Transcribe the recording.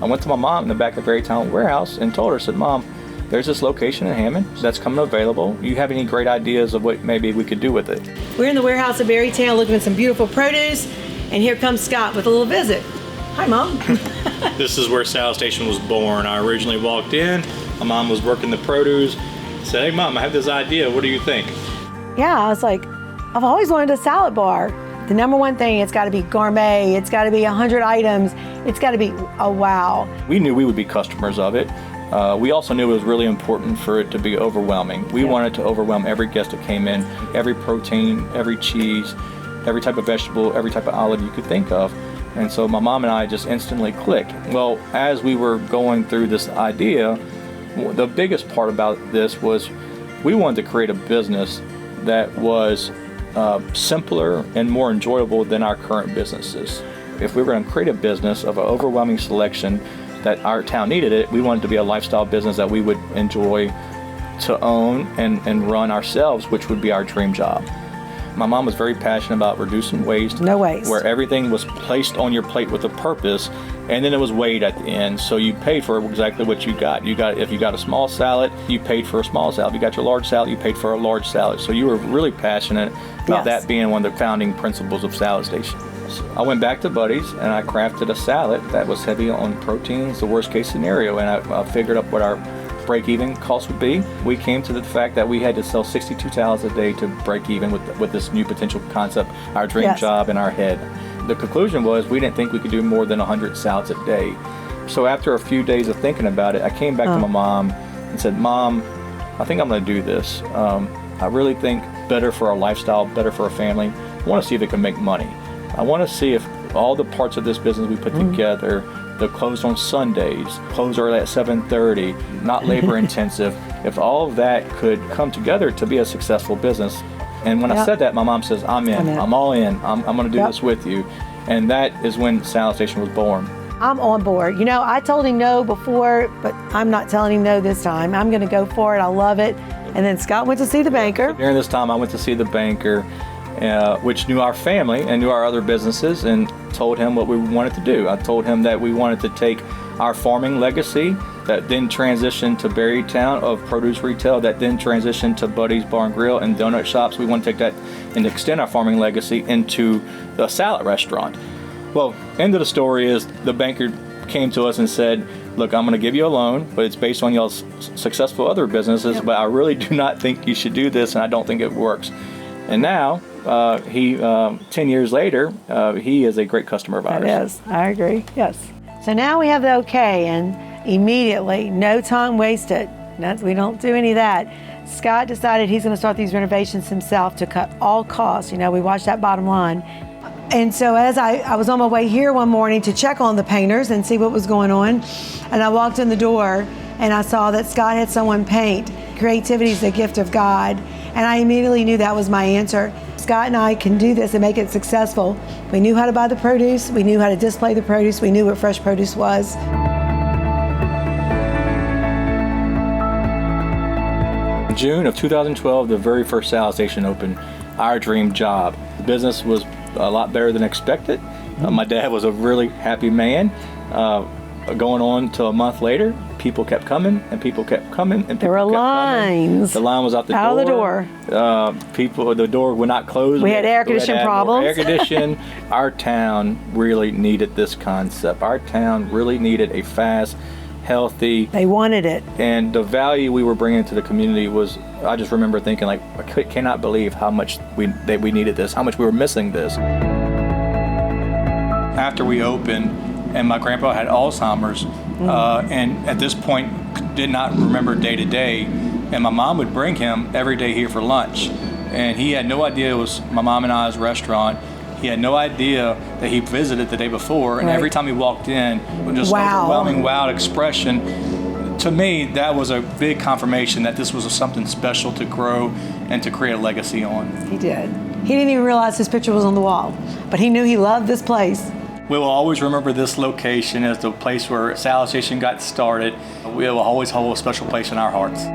I went to my mom in the back of Berrytown warehouse and told her, I said, Mom, there's this location in Hammond that's coming available. You have any great ideas of what maybe we could do with it? We're in the warehouse of Berrytown looking at some beautiful produce, and here comes Scott with a little visit. Hi, Mom. This is where Salad Station was born. I originally walked in, my mom was working the produce. I said, hey Mom, I have this idea, what do you think? Yeah, I was like, I've always wanted a salad bar. The number one thing, it's got to be gourmet, it's got to be 100 items, it's got to be a wow. We knew we would be customers of it. We also knew it was really important for it to be overwhelming. We wanted to overwhelm every guest that came in, every protein, every cheese, every type of vegetable, every type of olive you could think of. And so my mom and I just instantly clicked. Well, as we were going through this idea, the biggest part about this was we wanted to create a business that was simpler and more enjoyable than our current businesses. If we were going to create a business of an overwhelming selection that our town needed it, we wanted to be a lifestyle business that we would enjoy to own and run ourselves, which would be our dream job. My mom was very passionate about reducing waste. No waste. Where everything was placed on your plate with a purpose, and then it was weighed at the end. So you paid for exactly what you got. If you got a small salad, you paid for a small salad. If you got your large salad, you paid for a large salad. So you were really passionate about that being one of the founding principles of Salad Station. So I went back to Buddy's and I crafted a salad that was heavy on proteins, the worst case scenario, and I figured up what our break-even cost would be. We came to the fact that we had to sell 62 salads a day to break even with this new potential concept, our dream job in our head. The conclusion was we didn't think we could do more than 100 salads a day. So after a few days of thinking about it, I came back to my mom and said, Mom, I think I'm going to do this. I really think better for our lifestyle, better for our family. I want to see if it can make money. I want to see if all the parts of this business we put together, the close on Sundays, close early at 7:30, not labor intensive, if all of that could come together to be a successful business. And when I said that, my mom says, I'm in. I'm all in. I'm going to do this with you. And that is when Salad Station was born. I'm on board. You know, I told him no before, but I'm not telling him no this time. I'm going to go for it. I love it. And then Scott went to see the banker. So during this time, I went to see the banker, which knew our family and knew our other businesses, and told him what we wanted to do. I told him that we wanted to take our farming legacy that then transitioned to Berrytown of produce retail, that then transitioned to Buddy's Bar and Grill and donut shops. We want to take that and extend our farming legacy into the salad restaurant. Well, end of the story is the banker came to us and said, look, I'm going to give you a loan, but it's based on y'all's successful other businesses, but I really do not think you should do this, and I don't think it works. And now, 10 years later, he is a great customer of ours. It is. I agree. Yes. So now we have the okay, and immediately, no time wasted. We don't do any of that. Scott decided he's going to start these renovations himself to cut all costs. You know, we watched that bottom line. And so as I was on my way here one morning to check on the painters and see what was going on, and I walked in the door and I saw that Scott had someone paint. Creativity is a gift of God. And I immediately knew that was my answer. Scott and I can do this and make it successful. We knew how to buy the produce. We knew how to display the produce. We knew what fresh produce was. In June of 2012, the very first Salad Station opened, our dream job. The business was a lot better than expected. My dad was a really happy man. Going on to a month later, people kept coming and people kept coming and people there were kept lines. Coming. The line was out the door. The door would not close. We had air conditioning problems. Air condition. Our town really needed this concept. Our town really needed a fast, healthy. They wanted it. And the value we were bringing to the community was, I just remember thinking, like, I cannot believe how much we needed this, how much we were missing this. After we opened, and my grandpa had Alzheimer's, and at this point did not remember day to day, and my mom would bring him every day here for lunch, and he had no idea it was my mom and I's restaurant. He had no idea that he visited the day before, and every time he walked in, just overwhelming wow expression. To me, that was a big confirmation that this was something special to grow and to create a legacy on. He did. He didn't even realize his picture was on the wall, but he knew he loved this place. We will always remember this location as the place where Salad Station got started. We will always hold a special place in our hearts.